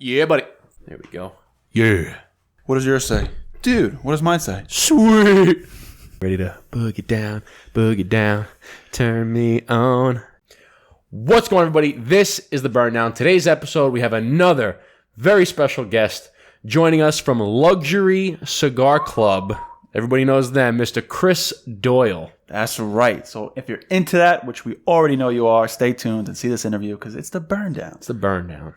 Yeah, buddy. There we go. Yeah. What does yours say? Dude, what does mine say? Sweet. Ready to boogie down, turn me on. What's going on, everybody? This is the Burn Down. Today's episode, we have another very special guest joining us from Luxury Cigar Club. Everybody knows them, Mr. Chris Doyle. That's right. So if you're into that, which we already know you are, stay tuned and see this interview because it's the Burn Down. It's the Burn Down.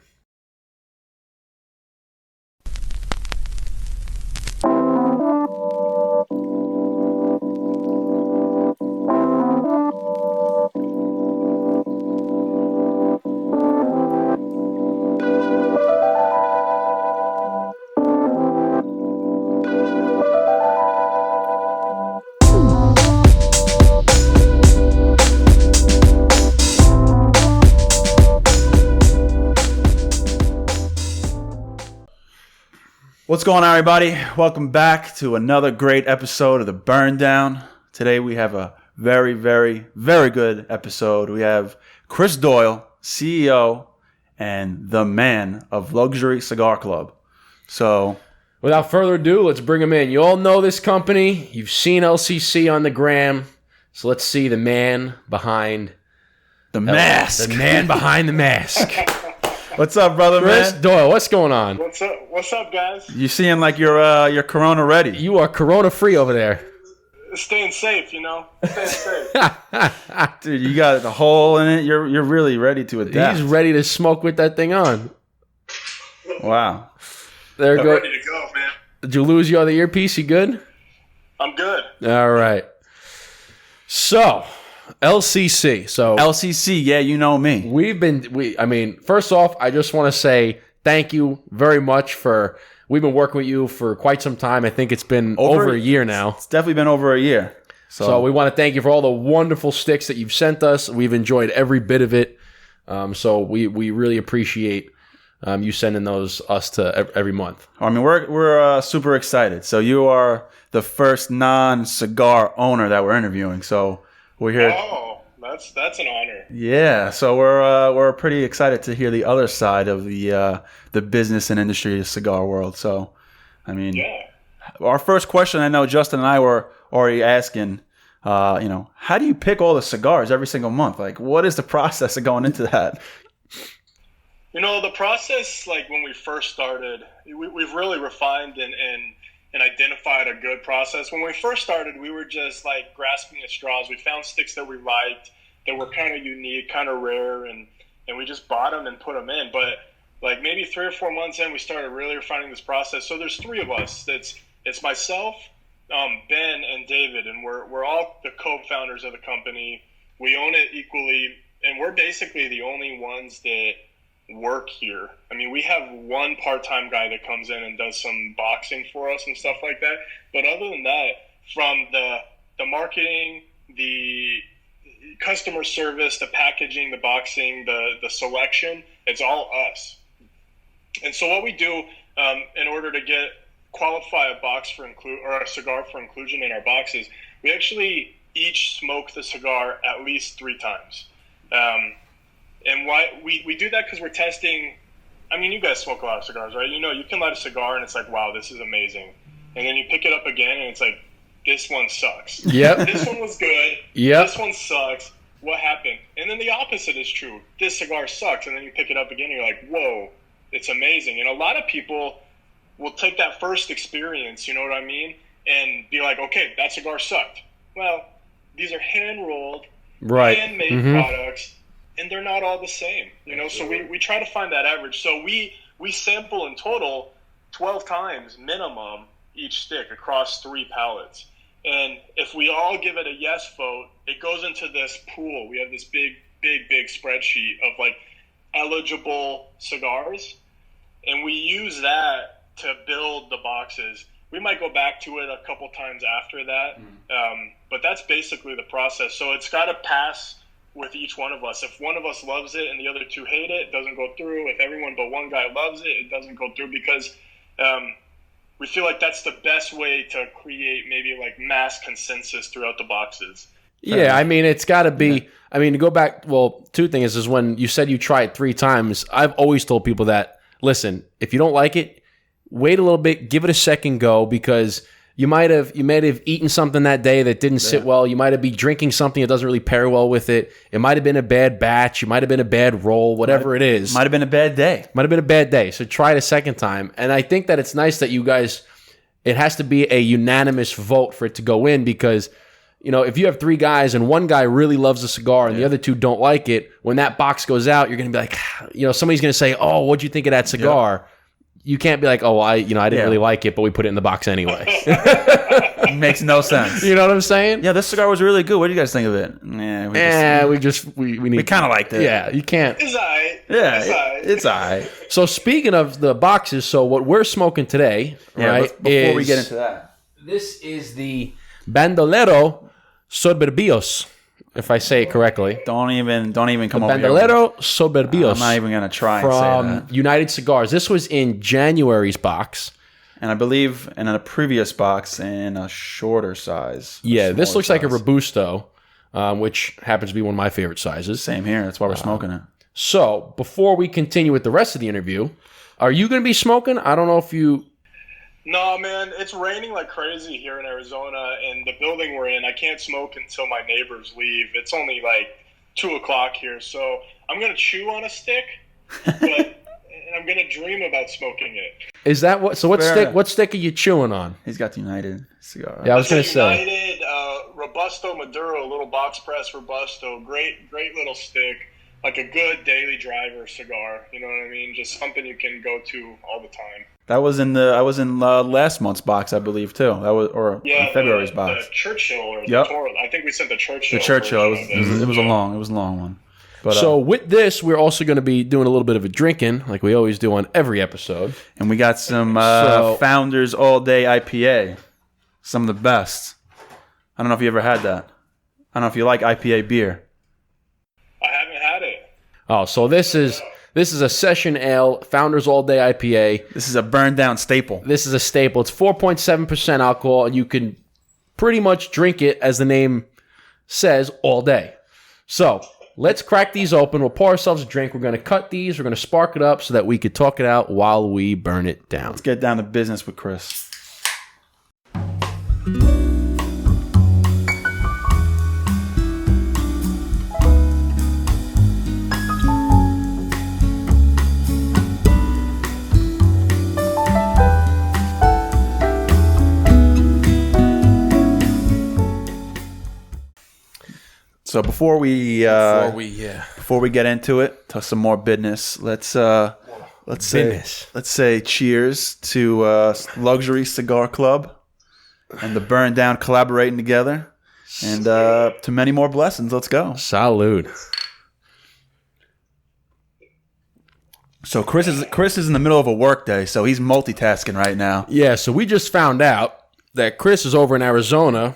What's going on, everybody? Welcome back to another great episode of the Burn Down. Today we have a very, very, very good episode. We have Chris Doyle, CEO and the man of Luxury Cigar Club. So, without further ado, let's bring him in. You all know this company. You've seen LCC on the gram. So let's see the man behind the mask. The man behind the mask. What's up, brother, Chris man? Doyle, what's going on? What's up, guys? You seem like you're Corona ready. You are Corona free over there. Staying safe, you know. Staying safe. Dude, you got the hole in it. You're really ready to adapt. He's ready to smoke with that thing on. Wow. There I'm go. ready to go, man. Did you lose your other earpiece? You good? I'm good. All right. So, LCC. So LCC, yeah, you know me. I mean, first off, I just want to say thank you very much for. We've been working with you for quite some time. I think it's been over a year now. It's definitely been over a year. So we want to thank you for all the wonderful sticks that you've sent us. We've enjoyed every bit of it. So we really appreciate you sending those us to every month. I mean, we're super excited. So you are the first non-cigar owner that we're interviewing. So we're here. Oh, that's an honor. Yeah. So we're pretty excited to hear the other side of the business and industry of cigar world. So, I mean, Yeah. Our first question, I know Justin and I were already asking, how do you pick all the cigars every single month? Like, what is the process of going into that? You know, the process, like when we first started, we've really refined and identified a good process. When we first started, we were just like grasping at straws. We found sticks that we liked, that were kind of unique, kind of rare, and we just bought them and put them in. But like maybe 3 or 4 months in, we started really refining this process. So there's 3 of us. It's myself, Ben, and David, and we're all the co-founders of the company. We own it equally, and we're basically the only ones that work here. I mean, we have one part-time guy that comes in and does some boxing for us and stuff like that. But other than that, from the marketing, the customer service, the packaging, the boxing, the selection, it's all us. And so what we do in order to qualify a box for or a cigar for inclusion in our boxes, we actually each smoke the cigar at least 3 times. And why we do that because we're testing. I mean, you guys smoke a lot of cigars, right? You know, you can light a cigar and it's like, wow, this is amazing. And then you pick it up again and it's like, this one sucks. Yep. This one was good. Yep. This one sucks. What happened? And then the opposite is true. This cigar sucks. And then you pick it up again and you're like, whoa, it's amazing. And a lot of people will take that first experience, you know what I mean? And be like, okay, that cigar sucked. Well, these are hand-rolled, right. handmade products. And they're not all the same, you know. So we try to find that average. So we sample in total 12 times minimum each stick across 3 pallets. And if we all give it a yes vote, it goes into this pool. We have this big spreadsheet of like eligible cigars, and we use that to build the boxes. We might go back to it a couple times after that, but that's basically the process. So it's got to pass with each one of us. If one of us loves it and the other 2 hate it, it doesn't go through. If everyone but one guy loves it, it doesn't go through, because we feel like that's the best way to create maybe like mass consensus throughout the boxes. Yeah, I mean, it's got to be. I mean, to go back, well, 2 things is when you said you tried 3 times, I've always told people that listen, if you don't like it, wait a little bit, give it a second go, because you might have eaten something that day that didn't sit well. You might have been drinking something that doesn't really pair well with it. It might have been a bad batch. It might have been a bad roll, whatever it is. Might have been a bad day. Might have been a bad day. So try it a second time. And I think that it's nice that you guys, it has to be a unanimous vote for it to go in, because, you know, if you have 3 guys and one guy really loves a cigar and the other 2 don't like it, when that box goes out, you're going to be like, you know, somebody's going to say, oh, what'd you think of that cigar? You can't be like, oh, I didn't really like it, but we put it in the box anyway. It makes no sense. You know what I'm saying? Yeah, this cigar was really good. What do you guys think of it? We kind of liked it. Yeah, you can't. It's all right. Yeah, it's all right. So speaking of the boxes, so what we're smoking today, right? Before we get into that, this is the Bandolero Soberbios, if I say it correctly. don't even come over here. Bandolero Soberbios. I'm not even gonna try and say from that. United Cigars. This was in January's box. And I believe in a previous box in a shorter size. Yeah, this looks like a size. Robusto, which happens to be one of my favorite sizes. Same here. That's why we're smoking it. So, before we continue with the rest of the interview, are you going to be smoking? I don't know if you... No, man, it's raining like crazy here in Arizona, and the building we're in, I can't smoke until my neighbors leave. It's only like 2 o'clock here, so I'm going to chew on a stick, but and I'm going to dream about smoking it. Is that what... So what stick are you chewing on? He's got the United cigar. Yeah, I was going to say. United Robusto Maduro, little box press Robusto, great little stick, like a good daily driver cigar. You know what I mean? Just something you can go to all the time. That was in last month's box, I believe, too. That was in February's box. The Churchill or Yep. the Toro. I think we sent the Churchill. The Churchill. version It was a long one. But, So with this, we're also going to be doing a little bit of a drinking, like we always do on every episode. and we got some Founders All Day IPA, some of the best. I don't know if you ever had that. I don't know if you like IPA beer. I haven't had it. Oh, so this is a session ale, Founders All Day IPA. This is a burned down staple. This is a staple. It's 4.7% alcohol, and you can pretty much drink it, as the name says, all day. So let's crack these open. We'll pour ourselves a drink. We're going to cut these. We're going to spark it up so that we could talk it out while we burn it down. Let's get down to business with Chris. So before we get into it, to some more business, let's say cheers to Luxury Cigar Club and the Burn Down collaborating together, and to many more blessings. Let's go. Salud. So Chris is in the middle of a work day, so he's multitasking right now. Yeah, so we just found out that Chris is over in Arizona,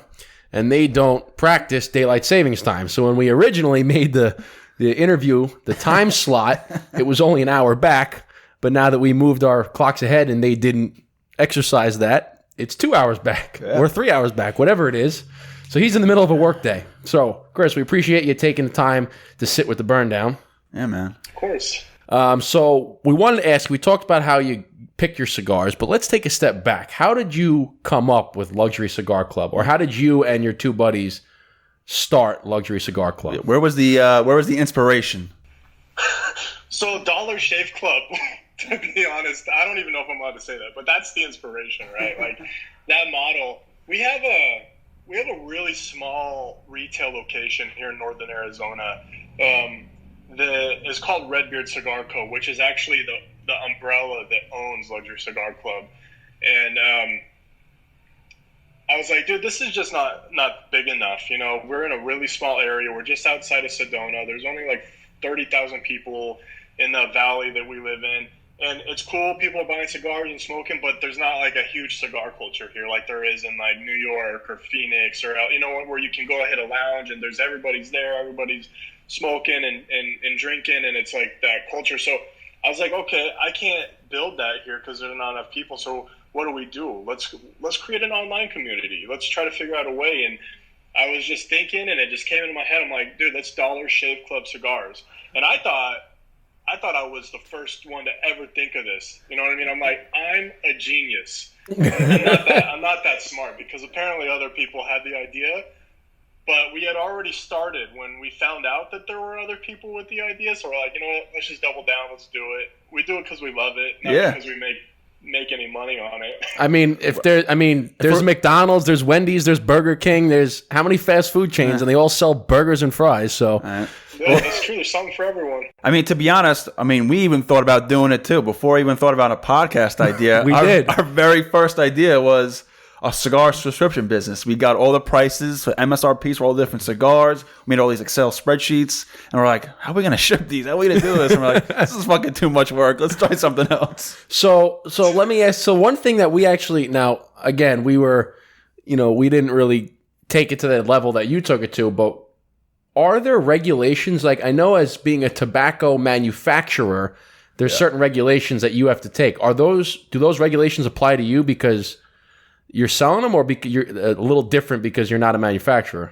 and they don't practice daylight savings time. So when we originally made the interview, the time slot, it was only an hour back. But now that we moved our clocks ahead and they didn't exercise that, it's 2 hours back or 3 hours back, whatever it is. So he's in the middle of a work day. So, Chris, we appreciate you taking the time to sit with the burn down. Yeah, man. Of course. So we wanted to ask, we talked about how you pick your cigars, but let's take a step back. How did you come up with Luxury Cigar Club, or how did you and your 2 buddies start Luxury Cigar Club? Where was the inspiration? So Dollar Shave Club, to be honest, I don't even know if I'm allowed to say that, but that's the inspiration, right? Like that model. We have a really small retail location here in northern Arizona. It's called Redbeard Cigar Co., which is actually the umbrella that owns Luxury Cigar Club. And I was like, dude, this is just not big enough. You know, we're in a really small area. We're just outside of Sedona. There's only like 30,000 people in the valley that we live in. And it's cool. People are buying cigars and smoking, but there's not like a huge cigar culture here like there is in like New York or Phoenix or, you know, where you can go hit a lounge and everybody's there. Everybody's smoking and drinking, and it's like that culture. So I was like, okay, I can't build that here because there's not enough people. So what do? Let's create an online community. Let's try to figure out a way. And I was just thinking, and it just came into my head. I'm like, dude, let's Dollar Shave Club cigars. And I thought I thought I was the first one to ever think of this. You know what I mean? I'm like, I'm a genius. I'm not that smart, because apparently other people had the idea, but we had already started when we found out that there were other people with the idea. So we're like, you know what? Let's just double down. Let's do it. We do it because we love it, not because we make any money on it. I mean, there's McDonald's, there's Wendy's, there's Burger King, there's how many fast food chains, and they all sell burgers and fries. So yeah, that's true. There's something for everyone. I mean, to be honest, we even thought about doing it too before I even thought about a podcast idea. We did. Our very first idea was a cigar subscription business. We got all the prices for MSRPs for all the different cigars. We made all these Excel spreadsheets, and we're like, how are we going to ship these? How are we going to do this? And we're like, this is fucking too much work. Let's try something else. So let me ask. So one thing that we actually, now again, we were, we didn't really take it to the level that you took it to, but are there regulations? Like, I know as being a tobacco manufacturer, there's certain regulations that you have to take. Do those regulations apply to you because you're selling them, or because you're a little different because you're not a manufacturer?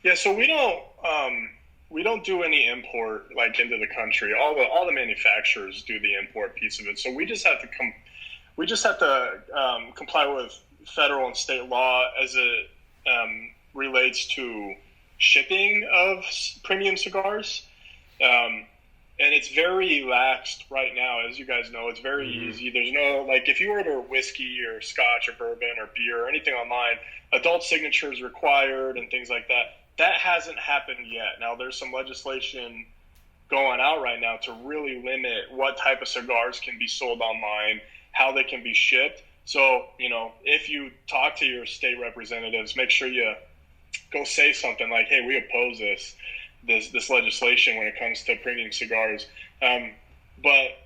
Yeah, so we don't do any import like into the country. All the manufacturers do the import piece of it. So we just have to comply with federal and state law as it relates to shipping of premium cigars. And it's very laxed right now, as you guys know. It's very easy. There's no, like, if you order whiskey or scotch or bourbon or beer or anything online, adult signature is required and things like that. That hasn't happened yet. Now, there's some legislation going out right now to really limit what type of cigars can be sold online, how they can be shipped. So, if you talk to your state representatives, make sure you go say something like, hey, we oppose this legislation when it comes to premium cigars. But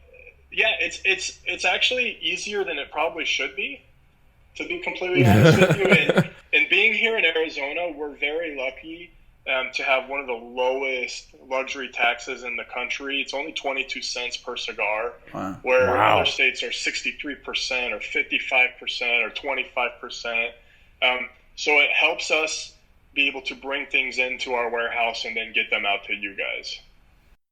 yeah, it's actually easier than it probably should be, to be completely honest with you. And being here in Arizona, we're very lucky to have one of the lowest luxury taxes in the country. It's only 22 cents per cigar, where other states are 63% or 55% or 25%. So it helps us be able to bring things into our warehouse and then get them out to you guys.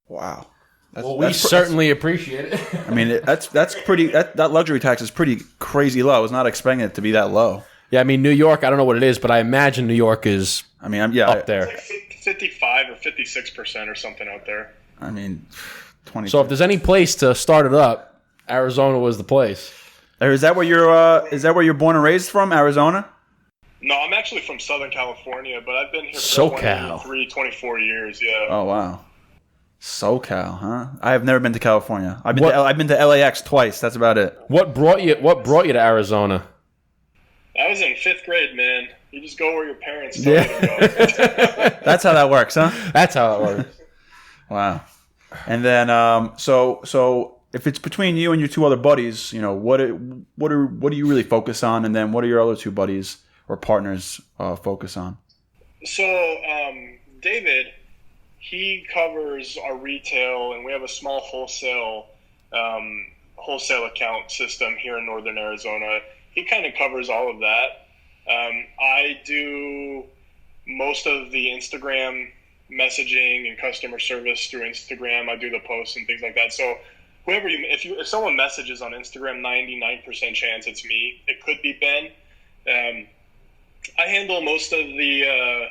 Wow. We certainly appreciate it. That's pretty. That luxury tax is pretty crazy low. I was not expecting it to be that low. Yeah, New York, I don't know what it is, but I imagine New York is up there. It's like 55 or 56% or something out there. 20. So if there's any place to start it up, Arizona was the place. Is that where you're born and raised from, Arizona? No, I'm actually from Southern California, but I've been here for 24 years, yeah. Oh, wow. SoCal, huh? I have never been to California. I've been to LAX twice. That's about it. What brought you to Arizona? I was in 5th grade, man. You just go where your parents tell you to go. That's how that works, huh? That's how it works. Wow. And then, so if it's between you and your two other buddies, what do you really focus on? And then what do your other two buddies or partners focus on? So David, he covers our retail, and we have a small wholesale account system here in Northern Arizona. He kind of covers all of that. I do most of the Instagram messaging and customer service through Instagram. I do the posts and things like that. So if someone messages on Instagram, 99% chance it's me. It could be Ben. I handle most of the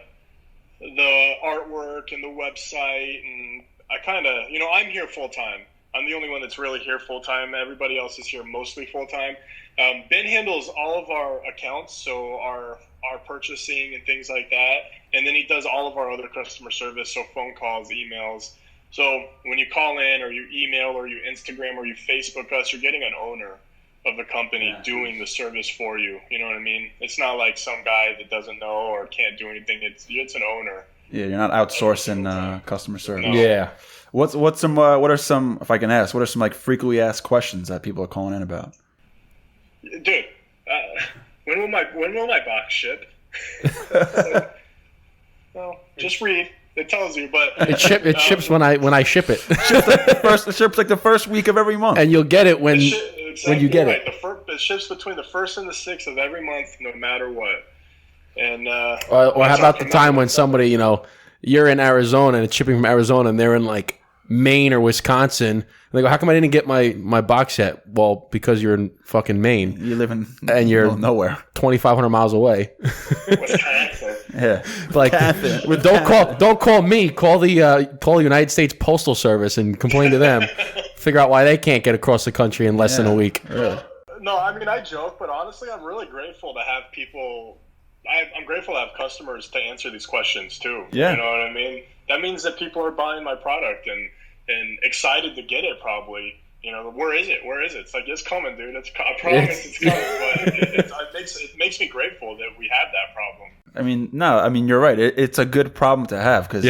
artwork and the website, and I kind of, I'm here full time. I'm the only one that's really here full time. Everybody else is here mostly full time. Ben handles all of our accounts, so our purchasing and things like that, and then he does all of our other customer service, so phone calls, emails. So when you call in or you email or you Instagram or you Facebook us, you're getting an owner of the company doing the service for you. You know what I mean? It's not like some guy that doesn't know or can't do anything. It's an owner. Yeah, you're not outsourcing customer service. No. Yeah. What are some, if I can ask, what are some like frequently asked questions that people are calling in about? Dude, when will my box ship? Well, just read. It tells you, but it ships when I ship it. It ships like the first week of every month, and you'll get it when you get it. It ships between the 1st and the 6th of every month, no matter what. And or how about the time when somebody, you're in Arizona and it's shipping from Arizona, and they're in like Maine or Wisconsin. And they go, how come I didn't get my box yet? Well, because you're in fucking Maine. You live in and you're nowhere, 2,500 miles away. Wisconsin. yeah. Like, don't call me. Call the United States Postal Service and complain to them. Figure out why they can't get across the country in less than a week. Really? No, I mean, I joke, but honestly, I'm really grateful to have people. I'm grateful to have customers to answer these questions too. Yeah. You know what I mean? That means that people are buying my product and excited to get it. Probably. You know, where is it? Where is it? It's like, it's coming, dude. I promise it's coming. But it makes me grateful that we have that problem. I mean, you're right. It's a good problem to have because,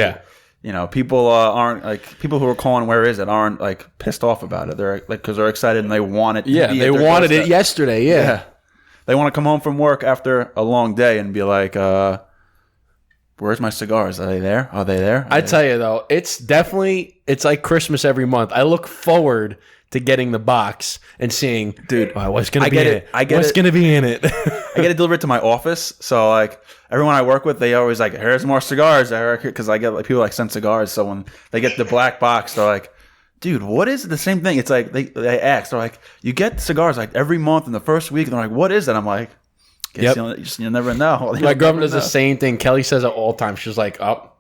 you know, people aren't like people who are calling "Where is it?" aren't like pissed off about it. They're like because they're excited and they want it. Yeah, they wanted it yesterday. Yeah, they want to come home from work after a long day and be like, "Where's my cigars? Are they there? Are they there?" I tell you though, it's like Christmas every month. I look forward to getting the box and seeing, dude, what's gonna be in it? What's gonna be in it? I get it delivered to my office, so like everyone I work with, they always like, here's more cigars, Eric, because I get like people like send cigars. So when they get the black box, they're like, dude, what is it? The same thing? It's like they ask, they're like, you get cigars like every month in the first week, and they're like, what is it? I'm like, you'll never know. My girlfriend does the same thing. Kelly says it all the time. She's like,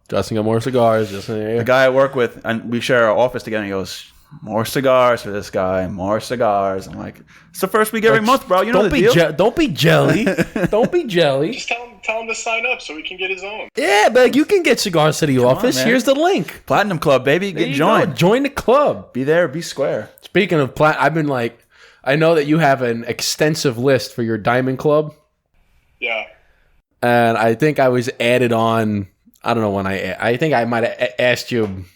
Justin got more cigars. The guy I work with, and we share our office together, and he goes, more cigars for this guy, more cigars. I'm like, it's the first week every month, bro. You know the deal. Don't be jelly. Don't be jelly. Just tell him to sign up so we can get his own. Yeah, but you can get cigars to the office. Here's the link. Platinum Club, baby. Get joined. Join the club. Be there. Be square. Speaking of I've been like, I know that you have an extensive list for your Diamond Club. Yeah. And I think I was added on. I don't know when I think I might have asked you.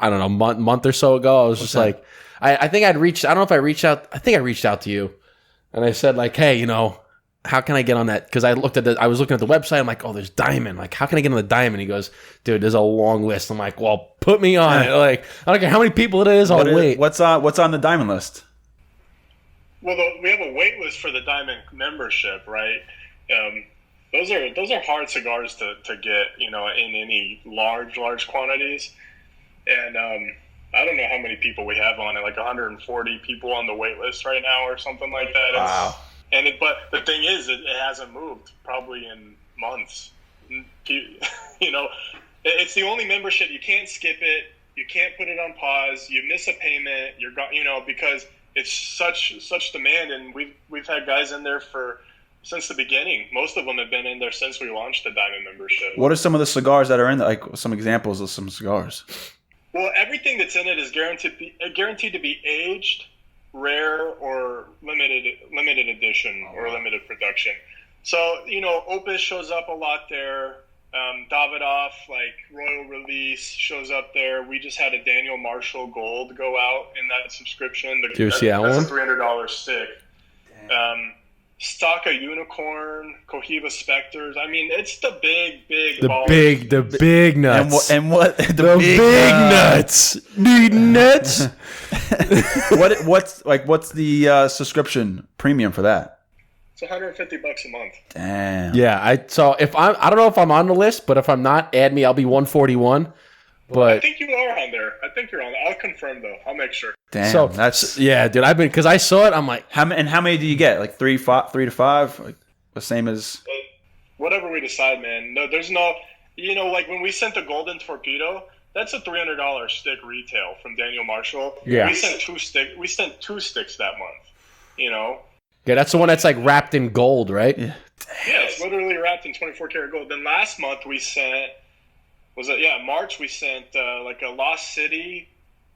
I don't know, month or so ago. I was just like, I think I'd reached. I don't know if I reached out. I think I reached out to you, and I said like, hey, you know, how can I get on that? Because I was looking at the website. I'm like, oh, there's Diamond. Like, how can I get on the Diamond? He goes, dude, there's a long list. I'm like, well, put me on it. Like, I don't care how many people it is. I'll wait. What's on the Diamond list? Well, we have a wait list for the Diamond membership, right? Those are hard cigars to get, you know, in any large quantities. And I don't know how many people we have on it, like 140 people on the wait list right now or something like that. Wow. But the thing is, it hasn't moved probably in months. You know, it's the only membership. You can't skip it. You can't put it on pause. You miss a payment, you're gone, you know, because it's such demand. And we've had guys in there since the beginning. Most of them have been in there since we launched the Diamond membership. What are some of the cigars that are in there? Like some examples of some cigars. Well, everything that's in it is guaranteed to be aged, rare, or limited edition or limited production. So, you know, Opus shows up a lot there. Davidoff, like Royal Release, shows up there. We just had a Daniel Marshall Gold go out in that subscription. Do you see that one? That's a $300 stick. Staka Unicorn, Cohiba Spectres. I mean, it's the big the big nuts. And what the big nuts? Need nuts? What's the subscription premium for that? It's $150 a month. Damn. Yeah, I don't know if I'm on the list, but if I'm not, add me. I'll be 141. But I think you are on there. I think you're on there. I'll confirm though. I'll make sure. Damn. So that's dude. Because I saw it. I'm like, how many do you get? Like 3 to 5? Like the same as whatever we decide, man. No, there's no. You know, like when we sent the Golden Torpedo, that's a $300 stick retail from Daniel Marshall. Yeah. We sent two sticks that month. You know. Yeah, that's the one that's like wrapped in gold, right? Yeah. Yeah, it's literally wrapped in 24 karat gold. Then last month we sent. March we sent like a Lost City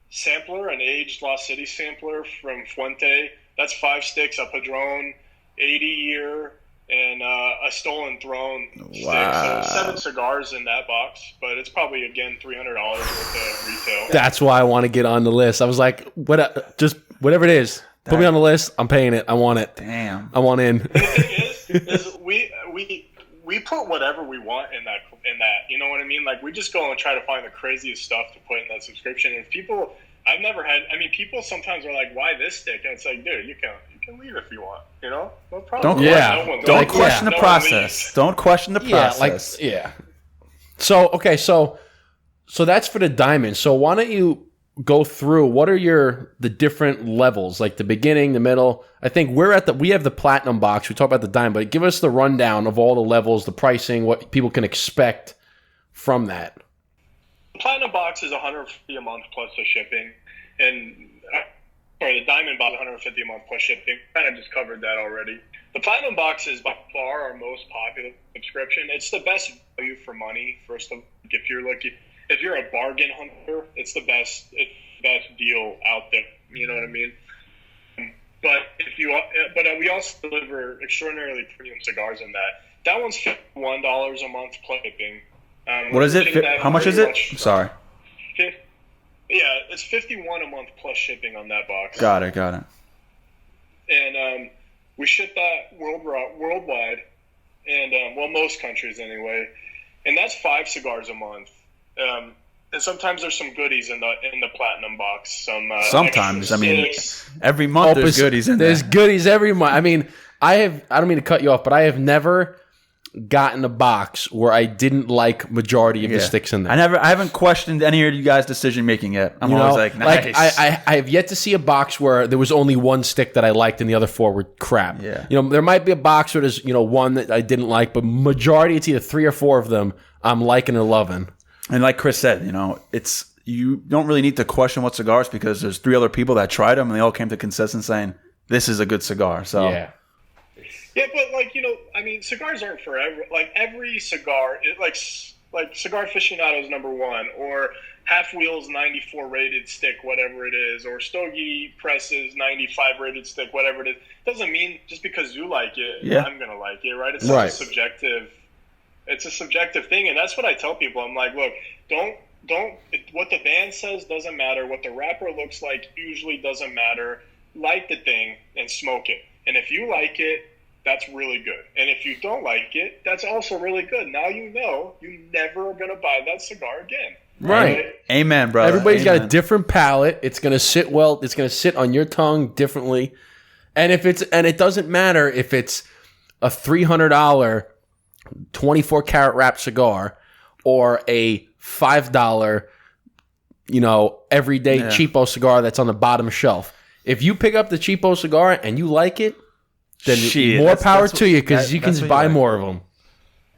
sampler, an aged Lost City sampler from Fuente. That's 5 sticks, a Padron, 80-year, and a Stolen Throne stick. So 7 cigars in that box, but it's probably, again, $300 worth of retail. That's why I want to get on the list. I was like, just whatever it is, put me on the list. I'm paying it. I want it. Damn. I want in. And the thing is we put whatever we want in that, you know what I mean? Like, we just go and try to find the craziest stuff to put in that subscription. And people sometimes are like, why this stick? And it's like, dude, you can leave if you want, you know? No problem. Don't question the process. Don't question the process. So, okay, so that's for the Diamond. So why don't you go through, what are the different levels, like the beginning, the middle? I think we have the platinum box. We talk about the diamond, but give us the rundown of all the levels, the pricing, what people can expect from that. The platinum box is $150 a month plus the shipping, and the diamond box is $150 a month plus shipping. Kind of just covered that already. The platinum box is by far our most popular subscription. It's the best value for money. First of all, if you're a bargain hunter, it's the best deal out there. You know what I mean? But we also deliver extraordinarily premium cigars in that. That one's $51 a month plus shipping. What is it? How much is it? Sorry. Yeah, it's $51 a month plus shipping on that box. Got it. And we ship that worldwide, and most countries anyway. And that's 5 cigars a month. And sometimes there's some goodies in the platinum box. Sometimes, I mean, every month there's goodies in there. There's goodies every month. I mean, I don't mean to cut you off, but I have never gotten a box where I didn't like majority of the sticks in there. I haven't questioned any of you guys' decision making yet. I'm always like, nice. I have yet to see a box where there was only one stick that I liked and the other 4 were crap. Yeah. There might be a box where there's one that I didn't like, but majority, it's either 3 or 4 of them I'm liking and loving. And like Chris said, you don't really need to question what cigars, because there's 3 other people that tried them and they all came to consensus saying this is a good cigar. So yeah. Yeah, but cigars aren't forever. Like every cigar, like Cigar Aficionado's #1, or Half Wheel's 94 rated stick, whatever it is, or Stogie Press's 95 rated stick, whatever it is, doesn't mean just because you like it, I'm gonna like it, right? It's such a subjective. It's a subjective thing, and that's what I tell people. I'm like, look, don't. What the band says doesn't matter. What the wrapper looks like usually doesn't matter. Light the thing and smoke it, and if you like it, that's really good. And if you don't like it, that's also really good. Now you know you never are going to buy that cigar again. Right. Amen, brother. Everybody's got a different palate. It's going to sit well. It's going to sit on your tongue differently. And it doesn't matter if it's a $300 24 karat wrapped cigar or a $5, everyday cheapo cigar that's on the bottom shelf. If you pick up the cheapo cigar and you like it, then more power to you, because you can buy more of them.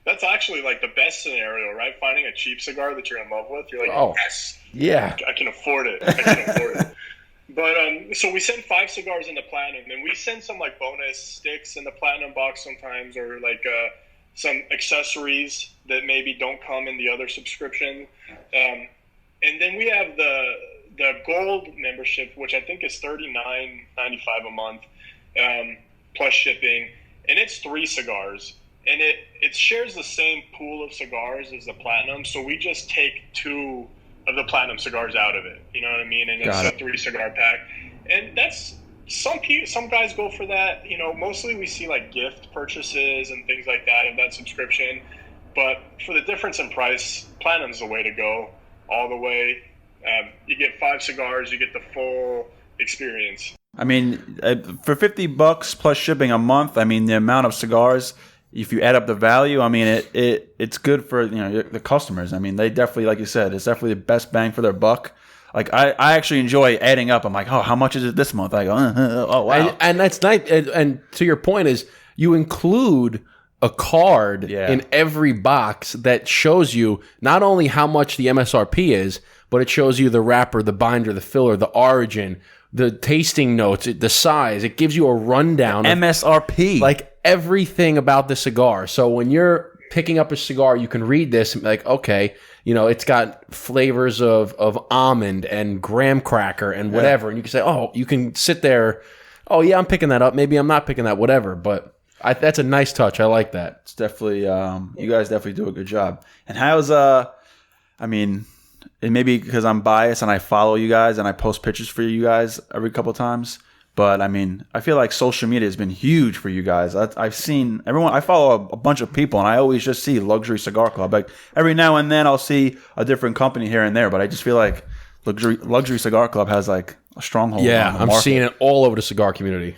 That's actually like the best scenario, right? Finding a cheap cigar that you're in love with. You're like, yes, yeah, I can afford it. But so we send 5 cigars in the platinum, and we send some like bonus sticks in the platinum box sometimes, or like some accessories that maybe don't come in the other subscription. And then we have the gold membership, which I think is $39.95 a month. Plus shipping, and it's 3 cigars, and it shares the same pool of cigars as the platinum, so we just take 2 of the platinum cigars out of it, you know what I mean? And it's a 3 cigar pack, and that's some guys go for that. Mostly we see like gift purchases and things like that in that subscription, but for the difference in price, platinum's the way to go all the way. You get 5 cigars, you get the full experience. I mean, for $50 plus shipping a month, I mean, the amount of cigars, if you add up the value, I mean, it's good for the customers. I mean, they definitely, like you said, it's definitely the best bang for their buck. Like I actually enjoy adding up. I'm like, oh, how much is it this month? I go, oh wow, and that's nice. And to your point is, you include a card in every box that shows you not only how much the MSRP is, but it shows you the wrapper, the binder, the filler, the origin, the tasting notes, the size. It gives you a rundown of MSRP, like everything about the cigar. So when you're picking up a cigar, you can read this and be like, okay, it's got flavors of almond and graham cracker and whatever. And you can say, oh, you can sit there, oh yeah, I'm picking that up. Maybe I'm not picking that, whatever. But that's a nice touch. I like that. It's definitely, you guys definitely do a good job. And how's, and maybe because I'm biased and I follow you guys and I post pictures for you guys every couple of times. But, I feel like social media has been huge for you guys. I've seen everyone. I follow a bunch of people, and I always just see Luxury Cigar Club. Like, every now and then I'll see a different company here and there. But I just feel like Luxury Cigar Club has, like, a stronghold. Yeah, I'm seeing it all over the cigar community.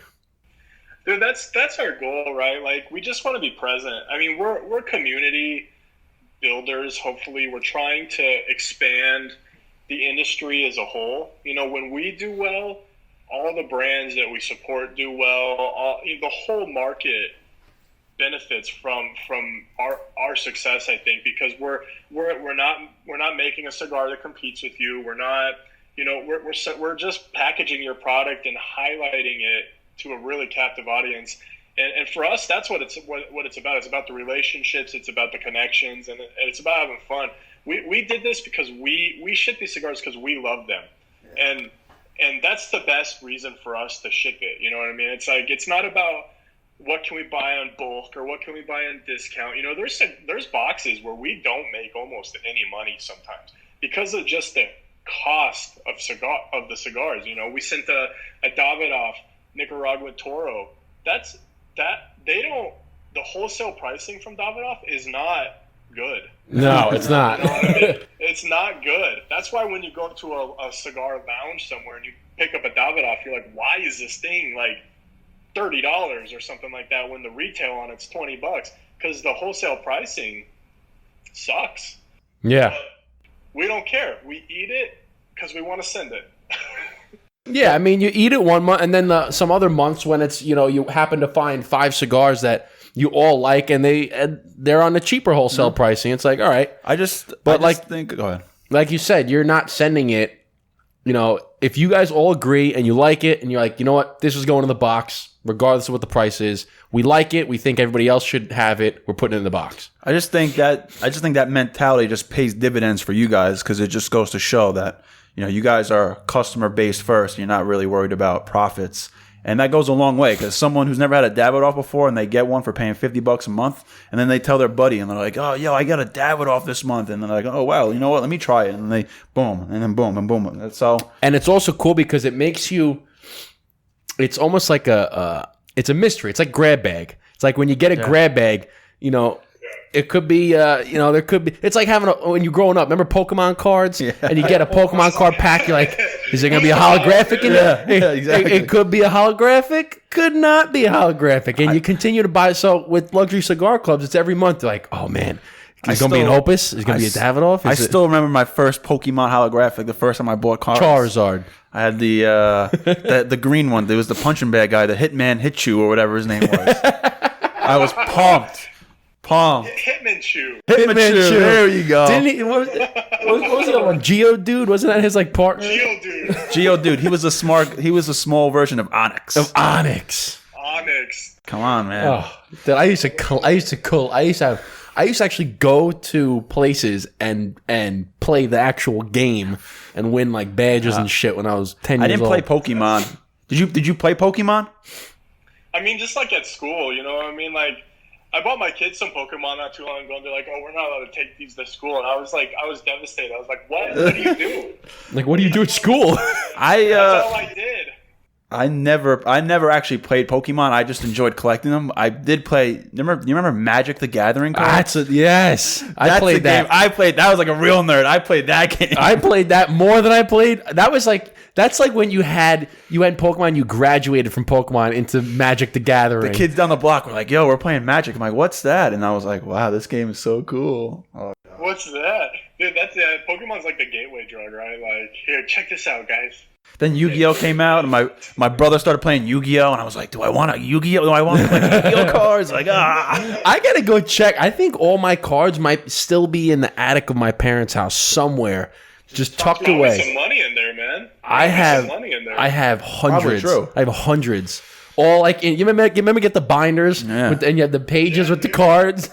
Dude, that's our goal, right? Like, we just want to be present. I mean, we're community builders. Hopefully, we're trying to expand the industry as a whole. You know, when we do well, all the brands that we support do well. The whole market benefits from our success, I think, because we're not making a cigar that competes with you. We're not, you know, we're just packaging your product and highlighting it to a really captive audience. And for us, that's what it's about. It's about the relationships. It's about the connections, and it's about having fun. We did this because we ship these cigars because we love them, and that's the best reason for us to ship it. You know what I mean? It's like, it's not about what can we buy on bulk or what can we buy on discount. You know, there's boxes where we don't make almost any money sometimes because of just the cost of the cigars. You know, we sent a Davidoff Nicaraguan Toro. The wholesale pricing from Davidoff is not good. No, it's not. You know what I mean? It's not good. That's why when you go to a cigar lounge somewhere and you pick up a Davidoff, you're like, why is this thing like $30 or something like that when the retail on it's $20? Because the wholesale pricing sucks. Yeah. But we don't care. We eat it because we want to send it. Yeah, I mean, you eat it one month, and then some other months when it's, you know, you happen to find 5 cigars that you all like, and they're on the cheaper wholesale pricing. It's like, all right. I just think, go ahead. Like you said, you're not sending it. You know, if you guys all agree and you like it, and you're like, you know what, this is going in the box, regardless of what the price is. We like it. We think everybody else should have it. We're putting it in the box. I just think that mentality just pays dividends for you guys, because it just goes to show that, you know, you guys are customer based first. You're not really worried about profits. And that goes a long way, because someone who's never had a Davidoff before and they get one for paying $50 a month, and then they tell their buddy and they're like, oh, yo, I got a Davidoff this month. And they're like, oh, wow, you know what? Let me try it. And they boom, and then boom, and boom. That's all. And it's also cool because it makes you, it's almost like it's a mystery. It's like grab bag. It's like when you get a grab bag, you know, it could be, you know, there could be, it's like having when you're growing up, remember Pokemon cards? Yeah. And you get a Pokemon card pack, you're like, is there going to be a holographic in there? Yeah, exactly. It could be a holographic, could not be a holographic. And you continue to buy. So with Luxury Cigar Clubs, it's every month, they're like, oh man, it's going to be an Opus? It's going to be a Davidoff? I still remember my first Pokemon holographic, the first time I bought cards. Charizard. I had the green one. There was the punching bag guy, the Hitman Hitchu or whatever his name was. I was pumped. Hitmanchu. There you go. Didn't he? What was the other one? Geodude? Wasn't that his like partner? Geodude. He was a small version of Onyx. Onyx. Come on, man. Oh, dude, I used to actually go to places and play the actual game and win like badges and shit when I was 10 years old. I didn't play Pokemon. Did you play Pokemon? I mean, just like at school, you know what I mean? Like, I bought my kids some Pokemon not too long ago, and they're like, oh, we're not allowed to take these to school. And I was devastated. I was like, what? What do you do? Like, what do you do at school? That's all I did. I never actually played Pokemon. I just enjoyed collecting them. I did play. You remember Magic the Gathering cards? Yes. I played that. That was like a real nerd. I played that game. I played that more than I played. That's like when you had Pokemon, you graduated from Pokemon into Magic the Gathering. The kids down the block were like, yo, we're playing Magic. I'm like, what's that? And I was like, wow, this game is so cool. Oh, what's that? Dude, Pokemon's like the gateway drug, right? Like, here, check this out, guys. Then Yu-Gi-Oh came out, and my brother started playing Yu-Gi-Oh, and I was like, do I want a Yu-Gi-Oh? Do I want to play Yu-Gi-Oh cards? Like, I gotta go check. I think all my cards might still be in the attic of my parents' house somewhere, just tucked away. Some money in there, man. I have hundreds. I have hundreds. All like you remember get the binders, and you have the pages with the cards.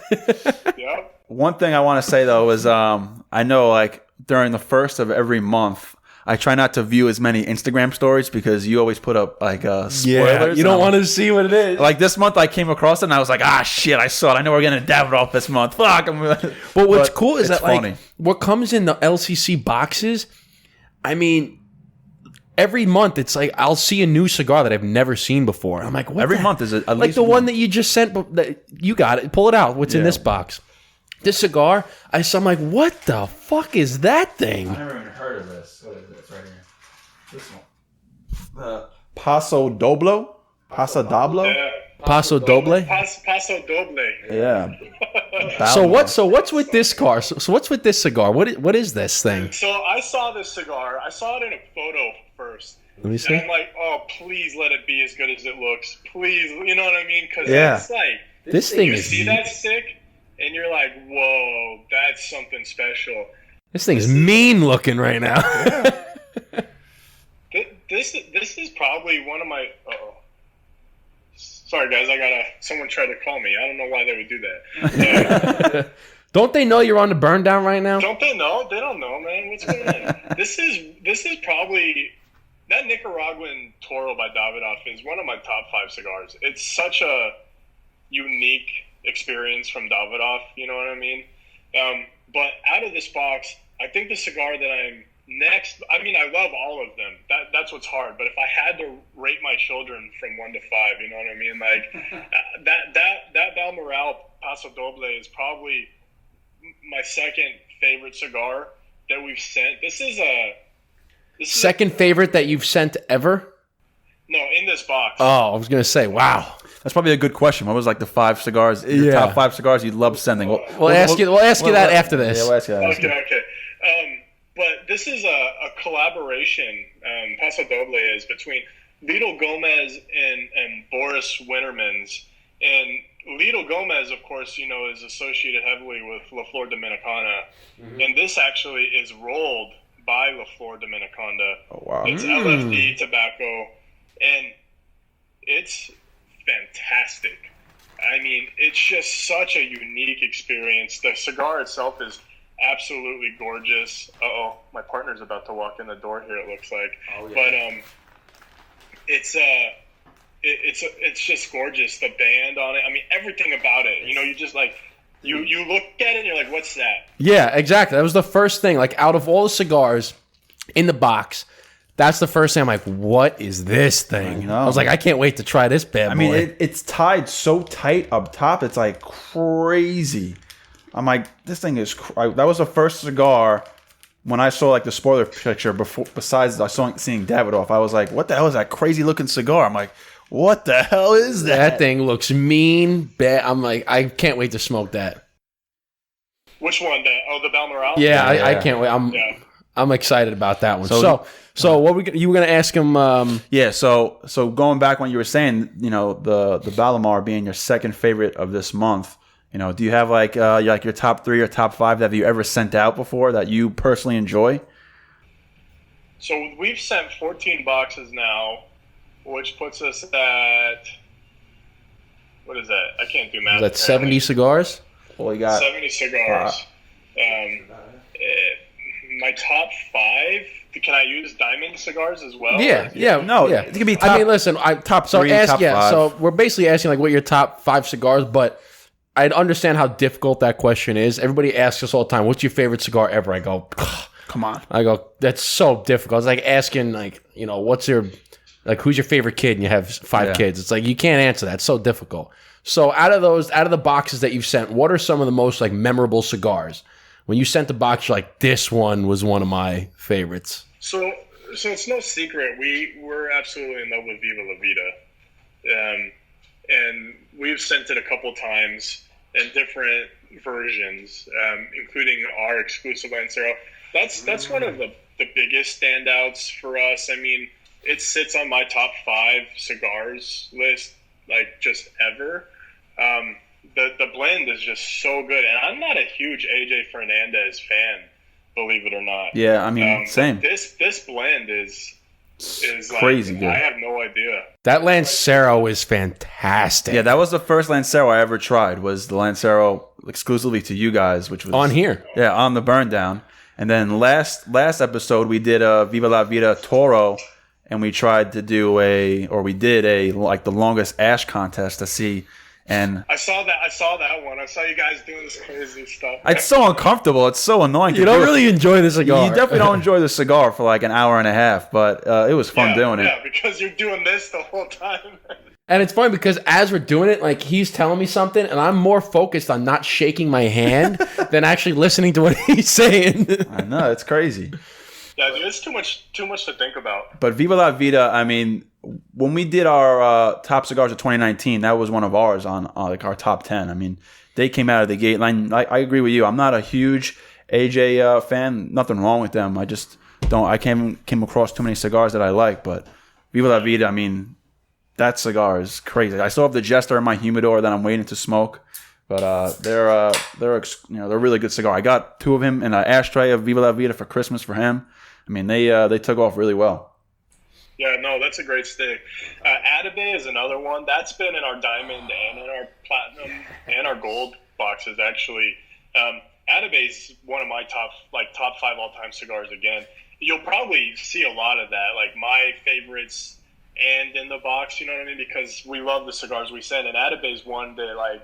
Yeah. One thing I want to say though is I know like during the first of every month, I try not to view as many Instagram stories because you always put up like spoilers. Yeah, you don't want to see what it is. Like this month, I came across it and I was like, shit, I saw it. I know we're getting a Davidoff this month. Fuck. But what's cool is that funny. Like what comes in the LCC boxes. I mean, every month it's like I'll see a new cigar that I've never seen before. I'm like, what? Every month is at like least the one that you just sent. You got it. Pull it out. What's in this box? This cigar. I'm like, what the fuck is that thing? I never even heard of this. What is this right here? This one. The Paso Doblo? Yeah. Paso Doble. Paso Doble. Yeah. So what's with this car? So what's with this cigar? What is this thing? So I saw this cigar. I saw it in a photo first. Let me see. And I'm like, oh, please let it be as good as it looks. Please, you know what I mean? Because Yeah. it's like, This thing you is see that stick, and you're like, whoa, that's something special. this thing's mean looking right now. This is probably one of my. Sorry, guys, someone tried to call me. I don't know why they would do that. Don't they know you're on the burn down right now? Don't they know? They don't know, man. What's going on? This is probably that Nicaraguan Toro by Davidoff is one of my top 5 cigars. It's such a unique experience from Davidoff. You know what I mean? But out of this box, I think the cigar that I'm next. I mean, I love all of them. That's what's hard. But if I had to rate my children from 1 to 5, you know what I mean? Like that Balmoral Paso Doble is probably my second favorite cigar that we've sent. This is Second favorite that you've sent ever? No, in this box. Oh, I was gonna say, wow. That's probably a good question. What was like the 5 cigars? Your top 5 cigars you'd love sending? We'll ask you that after this. Yeah, we'll ask you that. Okay. But this is a collaboration. Paso Doble is between Lito Gomez and Boris Wintermans. And Lito Gomez, of course, you know, is associated heavily with La Flor Dominicana. Mm-hmm. And this actually is rolled by La Flor Dominicana. Oh, wow. It's LFD tobacco. And it's fantastic. I mean, it's just such a unique experience. The cigar itself is absolutely gorgeous. My partner's about to walk in the door here, it looks like. Oh, yeah. But it's just gorgeous. The band on it. I mean, everything about it. You know, you just like you look at it and you're like, what's that? Yeah, exactly. That was the first thing. Like, out of all the cigars in the box, that's the first thing I'm like, what is this thing? I was like, I can't wait to try this bad boy. I mean, it's tied so tight up top. It's like crazy. I'm like, this thing is. That was the first cigar when I saw like the spoiler picture. Besides, seeing Davidoff, I was like, what the hell is that crazy looking cigar? I'm like, what the hell is that? That thing looks mean. Bad. I'm like, I can't wait to smoke that. Which one? The Balmoral? Yeah, I can't wait. I'm excited about that one. So what you were gonna ask him? Yeah. So going back when you were saying, you know, the Balomar being your second favorite of this month. You know, do you have like your top 3 or top 5 that have you ever sent out before that you personally enjoy? So we've sent 14 boxes now, which puts us at, what is that? I can't do math. Is that 70 cigars? Well, you got 70 cigars. My top 5. Can I use diamond cigars as well? Yeah. It could be top. I mean, listen, top 3, top 5. So we're basically asking like what your top 5 cigars, but I understand how difficult that question is. Everybody asks us all the time, what's your favorite cigar ever? I go, come on. I go, that's so difficult. It's like asking, like, you know, who's your favorite kid and you have 5 kids. It's like, you can't answer that. It's so difficult. So out of the boxes that you've sent, what are some of the most like memorable cigars? When you sent the box, you're like, this one was one of my favorites. So it's no secret. We're absolutely in love with Viva La Vida. And we've sent it a couple times in different versions, including our exclusive Lancero. That's one of the biggest standouts for us. I mean, it sits on my top 5 cigars list, like, just ever. The blend is just so good. And I'm not a huge AJ Fernandez fan, believe it or not. Yeah, I mean, same. This blend is crazy like, good. I have no idea. That Lancero is fantastic. Yeah, that was the first Lancero I ever tried. Was the Lancero exclusively to you guys, which was on here. Yeah, on the burn down. And then last episode we did a Viva La Vida Toro, and we tried to do we did the longest ash contest to see. And I saw that one. I saw you guys doing this crazy stuff. It's so uncomfortable. It's so annoying. You don't really enjoy the cigar. You definitely don't enjoy the cigar for like an hour and a half, but it was fun doing it. Yeah, because you're doing this the whole time. And it's funny because as we're doing it, like, he's telling me something, and I'm more focused on not shaking my hand than actually listening to what he's saying. I know, it's crazy. Yeah, dude, it's too much to think about. But Viva La Vida, I mean, when we did our top cigars of 2019, that was one of ours on like our top 10. I mean, they came out of the gate. And I agree with you. I'm not a huge AJ fan. Nothing wrong with them. I just don't. I came across too many cigars that I like. But Viva La Vida, I mean, that cigar is crazy. I still have the Jester in my humidor that I'm waiting to smoke. But they're a really good cigar. I got 2 of him in an ashtray of Viva La Vida for Christmas for him. I mean, they took off really well. Yeah, no, that's a great stick. Atabe is another one that's been in our diamond and in our platinum and our gold boxes actually. Atabe is one of my top 5 all-time cigars. Again, you'll probably see a lot of that, like my favorites and in the box. You know what I mean? Because we love the cigars we send, and Atabe is one that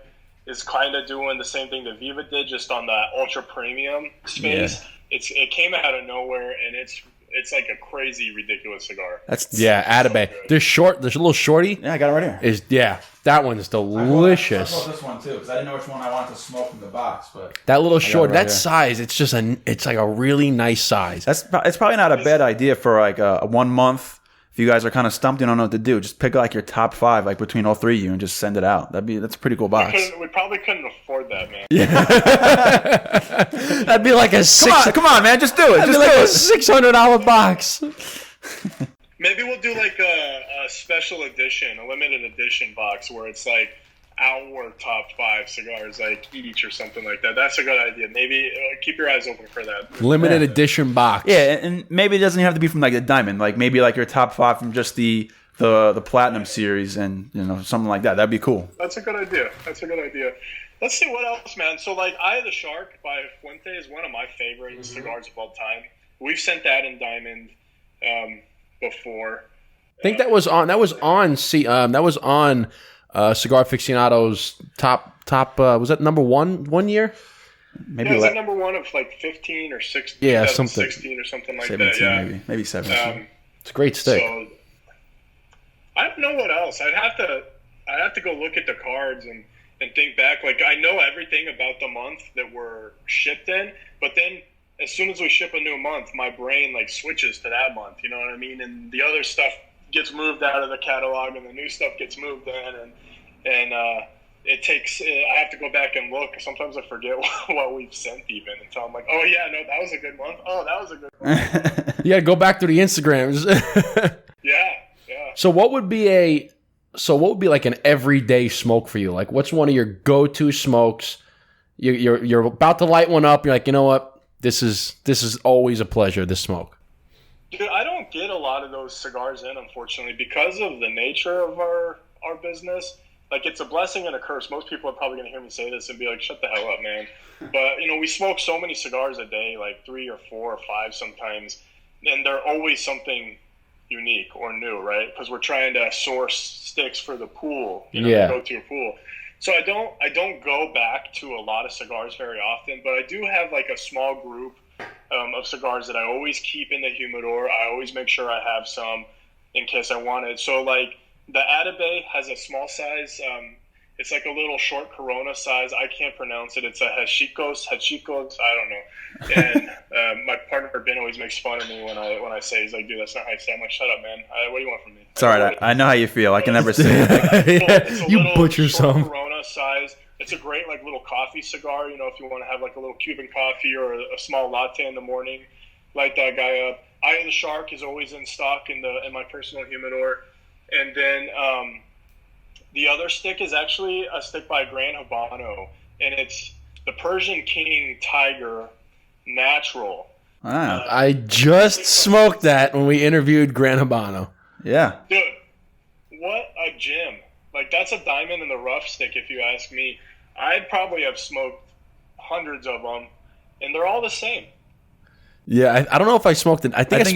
is kind of doing the same thing that Viva did, just on the ultra premium space. Yeah. It came out of nowhere, and it's like a crazy, ridiculous cigar. Atabe. So There's a little shorty. Yeah, I got it right here. That one is delicious. I bought this one too because I didn't know which one I wanted to smoke from the box. But that little shorty, that size, it's like a really nice size. It's probably not a bad idea for like a 1 month. If you guys are kind of stumped, you don't know what to do, just pick like your top 5, like between all 3 of you, and just send it out. That's a pretty cool box. We probably couldn't afford that, man. Yeah. That'd be like a come on, man, just do it. That'd be like a $600 box. Maybe we'll do like a special edition, a limited edition box where it's like our top 5 cigars, like each or something like that. That's a good idea. Maybe keep your eyes open for that. Limited edition box. Yeah, and maybe it doesn't have to be from like the diamond. Like maybe like your top 5 from just the platinum series, and something like that. That'd be cool. That's a good idea. Let's see what else, man. So like Eye of the Shark by Fuente is one of my favorite cigars of all time. We've sent that in diamond before. I think that was on Cigar Aficionado's top was that number 1 year? Maybe it was number 1 of like 15 or 16. Yeah, something. 16 or something like 17, that. Yeah, maybe 17. It's a great stick. So, I don't know what else. I'd have to go look at the cards and think back. Like I know everything about the month that we're shipped in, but then as soon as we ship a new month, my brain like switches to that month. You know what I mean? And the other stuff gets moved out of the catalog, and the new stuff gets moved in, and it takes. I have to go back and look. Sometimes I forget what we've sent even until I'm like, oh yeah, no, that was a good month. Oh, that was a good month. You got to go back through the Instagrams. Yeah. So what would be like an everyday smoke for you? Like, what's one of your go-to smokes? You're about to light one up. You're like, you know what? This is always a pleasure. This smoke. Dude, I don't get a lot of those cigars in, unfortunately, because of the nature of our business. Like, it's a blessing and a curse. Most people are probably going to hear me say this and be like, shut the hell up, man. But, we smoke so many cigars a day, like 3 or 4 or 5 sometimes, and they're always something unique or new, right? Because we're trying to source sticks for the pool, to go to your pool. So I don't go back to a lot of cigars very often, but I do have like a small group of cigars that I always keep in the humidor. I always make sure I have some in case I want it. So like the Atabe has a small size. It's like a little short Corona size. I can't pronounce it. It's a Hachicos. I don't know. And my partner Ben always makes fun of me when I say, he's like, dude, that's not how you say it. I'm like, shut up, man. What do you want from me? It's all right. I know how you feel. I can never say it. It's a You little butcher short some. Corona size. It's a great like little coffee cigar. If you want to have like a little Cuban coffee or a small latte in the morning, light that guy up. Eye of the Shark is always in stock in my personal humidor. And then the other stick is actually a stick by Gran Habano, and it's the Persian King Tiger Natural. Wow. I just smoked that when we interviewed Gran Habano. Yeah. Dude, what a gem. Like, that's a diamond in the rough stick, if you ask me. I'd probably have smoked hundreds of them, and they're all the same. Yeah, I don't know if I smoked it. I think I think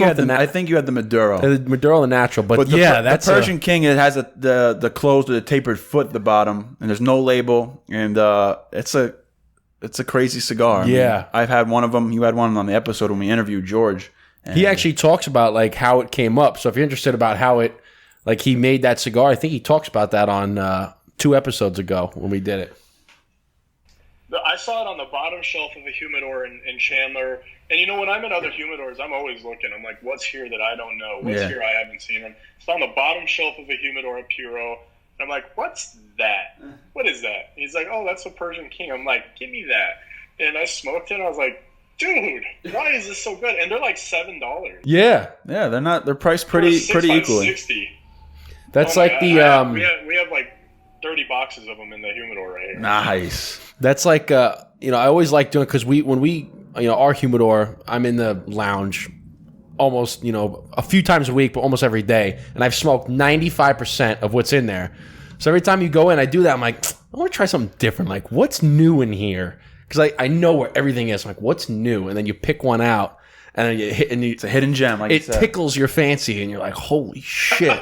you had the Maduro. The Maduro, the natural, but that's the Persian King. It has the closed with a tapered foot at the bottom, and there's no label, and it's a crazy cigar. Yeah, I've had one of them. You had one on the episode when we interviewed George. He actually talks about like how it came up. So if you're interested about how it, like he made that cigar, I think he talks about that on 2 episodes ago when we did it. I saw it on the bottom shelf of a humidor in Chandler. And, when I'm in other humidors, I'm always looking. I'm like, what's here that I don't know? What's here I haven't seen? It's on the bottom shelf of a humidor at Puro. And I'm like, what's that? What is that? He's like, oh, that's a Persian King. I'm like, give me that. And I smoked it, and I was like, dude, why is this so good? And they're like $7. Yeah. Yeah, they're priced pretty equally. 60. That's Oh like God. the we have like 30 boxes of them in the humidor right here. Nice. That's like I always like doing, because when we our humidor, I'm in the lounge almost a few times a week, but almost every day, and I've smoked 95% of what's in there. So every time you go in, I do that. I'm like, I want to try something different. Like, what's new in here? Because I know where everything is. I'm like, what's new? And then you pick one out, and then you hit, and It's a hidden gem. Like it tickles your fancy, and you're like, holy shit.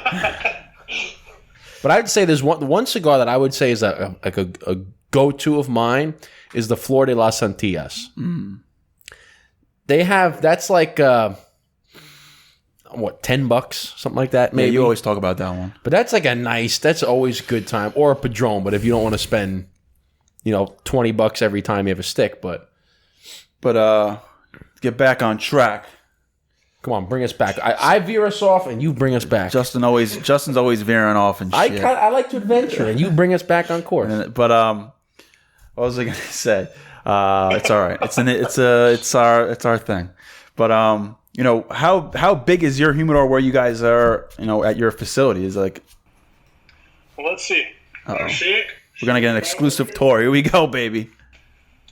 But I'd say there's one cigar that I would say is a go-to of mine is the Flor de las Antillas. They have, that's like what, $10, something like that, maybe. Yeah, you always talk about that one. But that's like that's always a good time. Or a Padron, but if you don't want to spend $20 every time you have a stick. But get back on track. come on, bring us back. I veer us off, and you bring us back. Justin's always veering off and shit. I like to adventure, and you bring us back on course. But what was I gonna say? It's all right. It's our thing. But how big is your humidor where you guys are? At your facility is like. Well, let's see. Shake. We're gonna get an exclusive tour. Here we go, baby.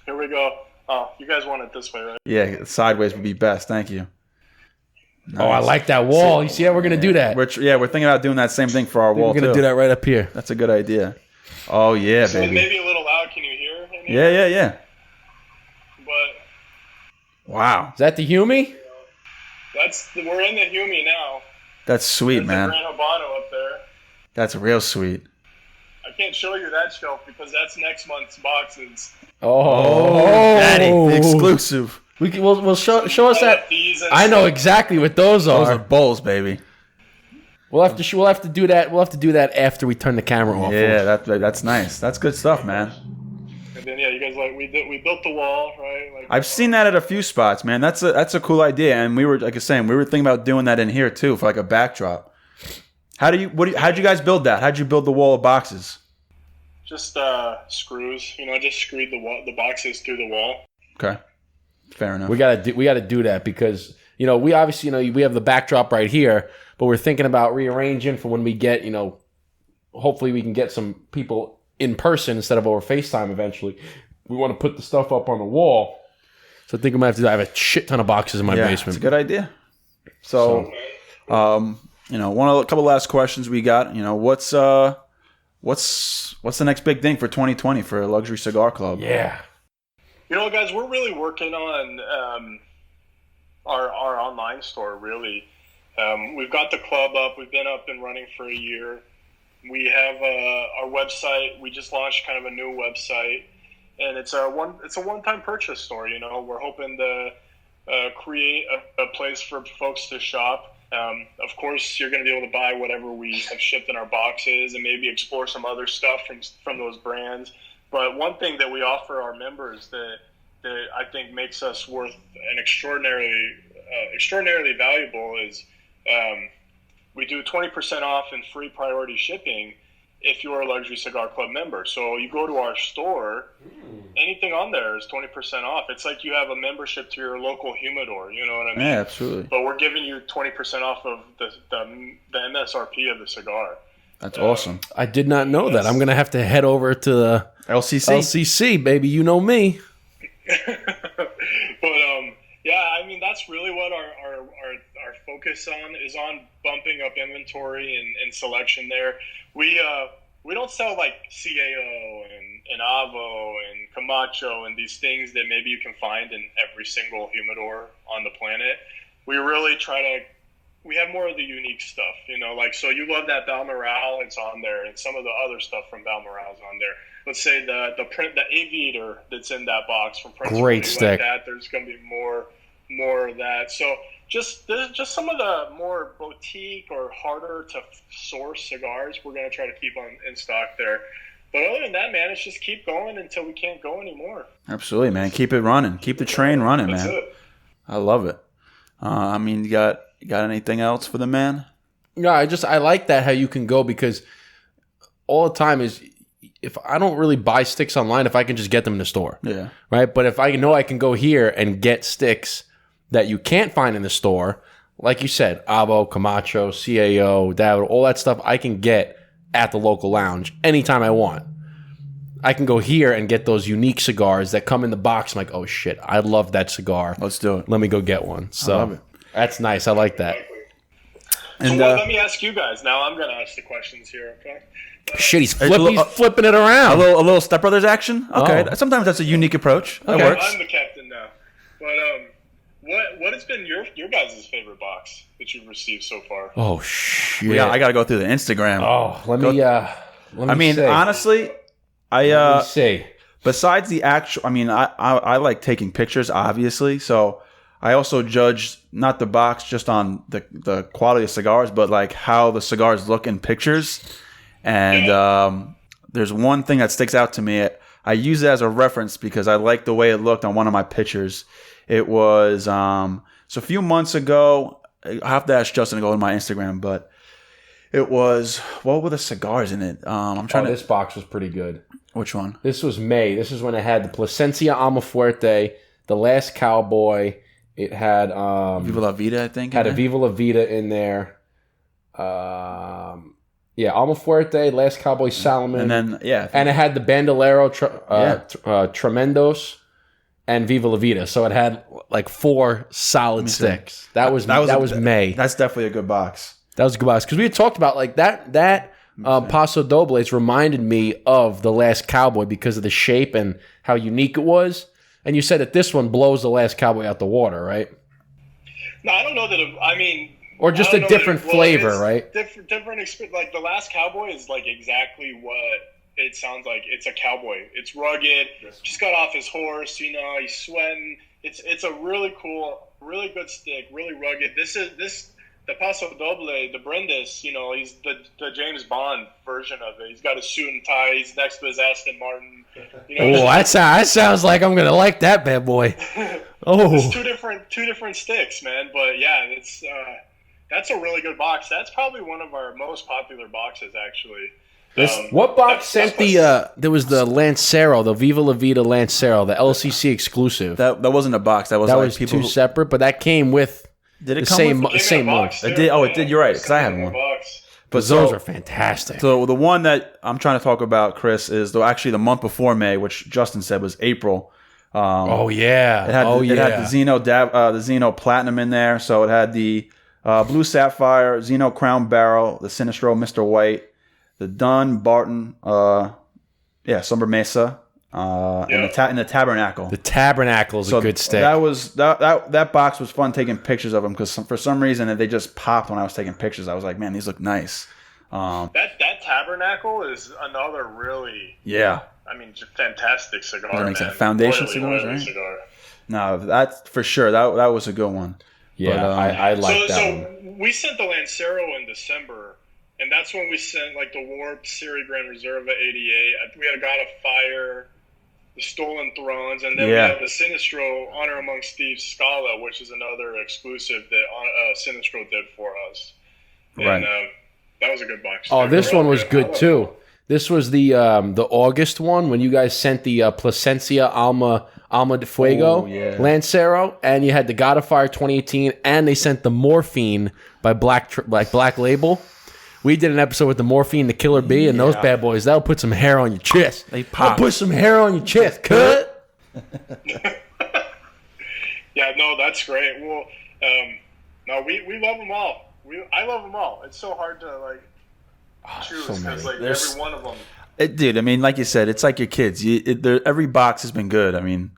Here we go. Oh, you guys want it this way, right? Yeah, sideways would be best. Thank you. Nice. Oh, I like that wall. You see how we're going to do that? We're thinking about doing that same thing for our wall, we're going to do that right up here. That's a good idea. Oh, yeah, so baby. Maybe a little loud. Can you hear? Yeah. But wow. Is that the Humi? We're in the Humi now. That's sweet, man. There's a Gran Habano up there. That's real sweet. I can't show you that shelf because that's next month's boxes. Oh, Daddy, the exclusive. We'll show us that. I know exactly what those are. Those are bowls, baby. We'll have to do that. We'll have to do that after we turn the camera off. Yeah, that's nice. That's good stuff, man. And then you guys we built the wall, right? Like, I've seen that at a few spots, man. That's a cool idea, and we were thinking about doing that in here too for like a backdrop. How'd you guys build that? How'd you build the wall of boxes? Just screws, just screwed the boxes through the wall. Okay, fair enough. We gotta do that because we obviously we have the backdrop right here, but we're thinking about rearranging for when we get hopefully we can get some people in person instead of over FaceTime eventually. We want to put the stuff up on the wall, so I think I'm gonna have to do. I have a shit ton of boxes in my basement. It's a good idea. So a couple last questions we got. What's the next big thing for 2020 for Luxury Cigar Club? Yeah. Guys, we're really working on our online store, really. We've got the club up. We've been up and running for a year. We have our website. We just launched kind of a new website, and it's a one-time purchase store. We're hoping to create a place for folks to shop. Of course, you're going to be able to buy whatever we have shipped in our boxes and maybe explore some other stuff from those brands. But one thing that we offer our members that I think makes us worth an extraordinarily valuable is we do 20% off and free priority shipping if you're a Luxury Cigar Club member. So you go to our store, anything on there is 20% off. It's like you have a membership to your local humidor, you know what I mean? Yeah, absolutely. But we're giving you 20% off of the MSRP of the cigar. That's awesome. I did not know that. I'm going to have to head over to the LCC, baby. You know me. But that's really what our focus is on bumping up inventory and selection there. We don't sell like CAO and Avo and Camacho and these things that maybe you can find in every single humidor on the planet. We really we have more of the unique stuff, so you love that Balmoral, it's on there, and some of the other stuff from Balmoral is on there. Let's say the Aviator that's in that box from Prince. Great stick. Like that, there's going to be more of that. So just some of the more boutique or harder to source cigars we're going to try to keep in stock there. But other than that, man, it's just keep going until we can't go anymore. Absolutely, man. Keep it running. Keep the train running, That's man. it. I love it. I mean, you got anything else for the man? No, I like that how you can go, because all the time is, if I don't really buy sticks online, if I can just get them in the store. Yeah. Right? But if I know I can go here and get sticks that you can't find in the store, like you said, Avo, Camacho, CAO, Davido, all that stuff I can get at the local lounge anytime I want. I can go here and get those unique cigars that come in the box. I'm like, oh shit, I love that cigar. Let's do it. Let me go get one. So I love it. That's nice. I like that. So And let me ask you guys. Now I'm going to ask the questions here, okay? Shit, he's little- flipping it a around. little Step Brothers action. Okay, Oh. Sometimes that's a unique approach. That Okay. works. I'm the captain now. But what has been your guys' favorite box that you've received so far? Oh shit. Yeah, I got to go through the Instagram. Oh, let me see. Honestly, Let me see. besides the actual, I mean, I like taking pictures, obviously. So I also judge not the box just on the quality of cigars, but like how the cigars look in pictures. And there's one thing that sticks out to me. I use it as a reference because I like the way it looked on one of my pictures. It was so a few months ago. I have to ask Justin to go to my Instagram, but it was, what were the cigars in it? I'm trying to. This box was pretty good. Which one? This was May. This is when it had the Plasencia Almafuerte, the Last Cowboy. It had Viva La Vida, I think. had a Viva La Vida in there. Yeah, Almafuerte, Last Cowboy Salomon, And then and it had the Bandolero Tremendos and Viva La Vida. So it had like 4 solid sticks. That was May. That's definitely a good box. That was a good box because we had talked about like that Paso Dobles reminded me of the Last Cowboy because of the shape and how unique it was. And you said that this one blows the Last Cowboy out the water, right? No, I don't know that. Or just I a don't know different that it- flavor, it's right? Different experience. Like the Last Cowboy is like exactly what it sounds like. It's a cowboy. It's rugged. Just got off his horse. You know, he's sweating. It's a really cool, really good stick. Really rugged. The Paso Doble, the Brindis. You know, he's the James Bond version of it. He's got a suit and tie. He's next to his Aston Martin. You know, Oh, that sounds like I'm gonna like that bad boy. It's Oh, two different sticks, man. But yeah, that's a really good box. That's probably one of our most popular boxes, actually. what box sent the? There was the Lancero, the Viva La Vida Lancero, the LCC exclusive. That wasn't a box. That was That like was people. two separate, but that came with Did it the come same with? Came in a same month. box, It too. did. Oh, it did. You're right, It 'cause I came had in a one. box. But those are fantastic. So the one that I'm trying to talk about, Chris, is actually the month before May, which Justin said was April. Oh yeah. It had the Zeno Platinum in there. So it had the Blue Sapphire, Zeno Crown Barrel, the Sinistro Mr. White, the Dunn Barton, Summer Mesa, and the Tabernacle. The Tabernacle is a good stick. That box was fun taking pictures of them because for some reason they just popped when I was taking pictures. I was like, man, these look nice. That Tabernacle is another really, just fantastic cigar. That makes man. sense. Foundation Oily, cigars, oily right? cigar. No, that's for sure. That was a good one. yeah, but, I like that one. So we sent the Lancero in December, and that's when we sent like the Warped Serie Grand Reserva 88. We had a God of Fire, the Stolen Thrones, and then we had the Sinistro Honor Amongst Thieves Scala, which is another exclusive that Sinistro did for us. And, Right. that was a good box. Oh, this one was good too. This was the August one when you guys sent the Plasencia Alma de Fuego Lancero, and you had the God of Fire 2018, and they sent the Morphine by Black Label. We did an episode with the Morphine, the Killer Bee, and those bad boys. That'll put some hair on your chest. They pop. That'll put some hair on your chest. Cut. Yeah, no, that's great. Well, no, we love them all. I love them all. It's so hard to choose because every one of them. Dude, I mean, like you said, it's like your kids. Every box has been good. I mean,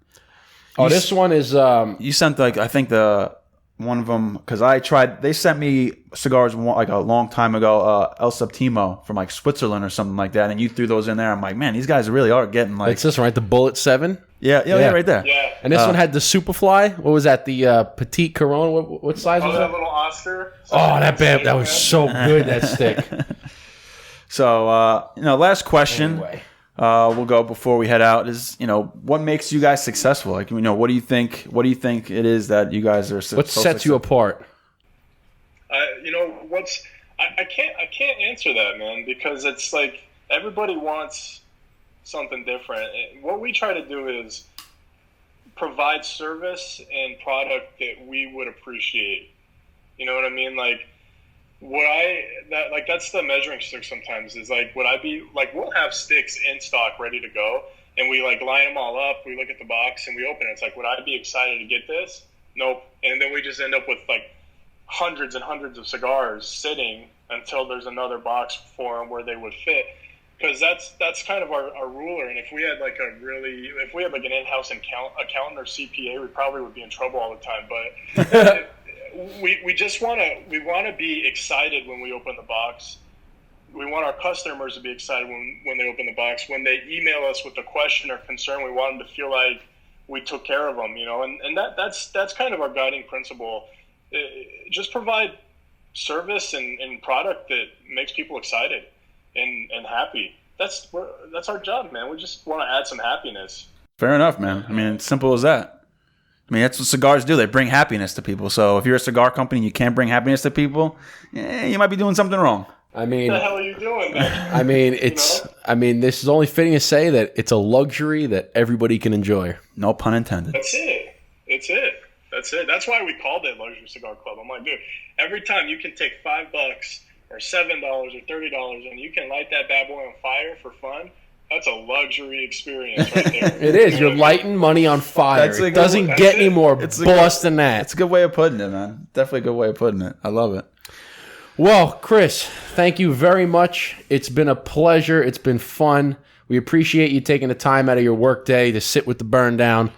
This one is you sent I think one of them because I tried. They sent me cigars like a long time ago, El Septimo from like Switzerland or something like that, and you threw those in there. I'm like, man, these guys really are getting like. it's this one, right? The Bullet 7. Yeah, right there. Yeah. And this one had the Superfly. What was that? The Petite Corona. What size was that that? little Oscar. Oh, that was so good. That stick. So, last question. Anyway. we'll go before we head out. Is what makes you guys successful? Like what do you think? What do you think it is that you guys are? What sets you apart? I can't answer that, man, because it's like everybody wants something different. What we try to do is provide service and product that we would appreciate. You know what I mean? Like, that's the measuring stick sometimes is like, would I be like, we'll have sticks in stock ready to go and we like line them all up. We look at the box and we open it. It's like, would I be excited to get this? Nope. And then we just end up with like hundreds and hundreds of cigars sitting until there's another box for them where they would fit. Because that's kind of our ruler. And if we had like an in-house accountant or CPA, we probably would be in trouble all the time. But we just want to be excited when we open the box. We want our customers to be excited when they open the box. When they email us with a question or concern, we want them to feel like we took care of them, and that's kind of our guiding principle. Just provide service and product that makes people excited and happy. That's our job, man. We just want to add some happiness. Fair enough, man. I mean, it's simple as that. I mean, that's what cigars do. They bring happiness to people. So if you're a cigar company and you can't bring happiness to people, you might be doing something wrong. I mean, what the hell are you doing, man? I mean, this is only fitting to say that it's a luxury that everybody can enjoy. No pun intended. That's it. That's why we called it Luxury Cigar Club. I'm like, dude, every time you can take $5 or $7 or $30 and you can light that bad boy on fire for fun, that's a luxury experience right there. It is. You're lighting money on fire. It doesn't get any more boss than that. It's a good way of putting it, man. Definitely a good way of putting it. I love it. Well, Chris, thank you very much. It's been a pleasure. It's been fun. We appreciate you taking the time out of your work day to sit with the Burn Down.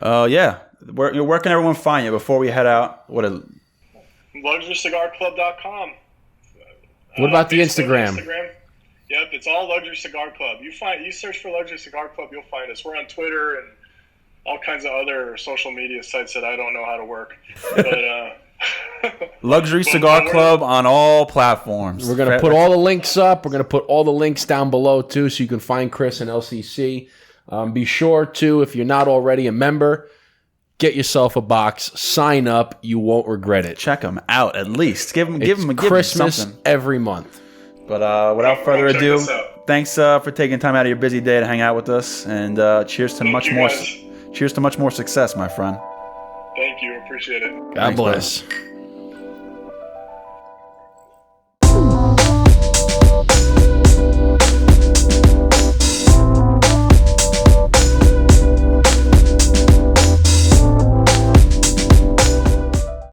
Yeah. Where can everyone find you before we head out? LuxuryCigarClub.com. What about the Instagram? Yep, it's all Luxury Cigar Club. You search for Luxury Cigar Club, you'll find us. We're on Twitter and all kinds of other social media sites that I don't know how to work. But Luxury Cigar Club on all platforms. We're going to put all the links up. We're going to put all the links down below too, so you can find Chris and LCC. Be sure to, if you're not already a member, get yourself a box. Sign up. You won't regret it. Check them out at least. Give them Christmas something every month. But without further ado, thanks for taking time out of your busy day to hang out with us, and cheers to much more success, my friend. Thank you. Appreciate it. God bless.